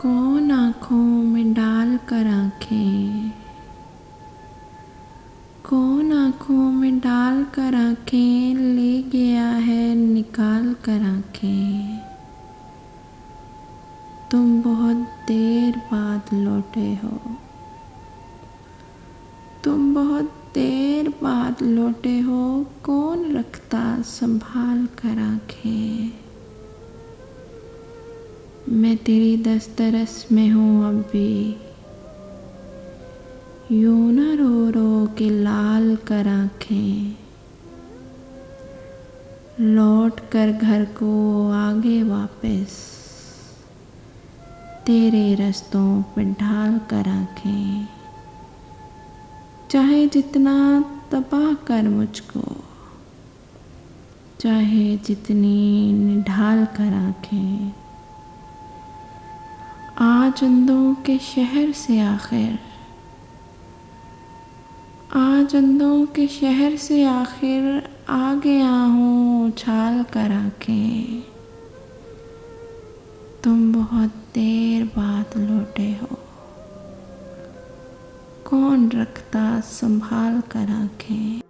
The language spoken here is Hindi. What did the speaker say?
कौन आँखों में डाल कर आँखें, कौन आँखों में डाल कर आँखें ले गया है निकाल कर आँखें। तुम बहुत देर बाद लौटे हो, तुम बहुत देर बाद लौटे हो। कौन रखता संभाल कर आँखें। मैं तेरी दस्तरस में हूँ अब भी, यूं न रो रो के लाल कर आँखें। लौट कर घर को आगे वापस, तेरे रस्तों पे ढाल कर आँखें। चाहे जितना तबाह कर मुझको, चाहे जितनी निढाल कर आँखें। आ चंदों के शहर से आखिर, आ चंदों के शहर से आखिर आ गया हूँ उछाल कर आँखें। तुम बहुत देर बाद लौटे हो, कौन रखता संभाल कर आँखें।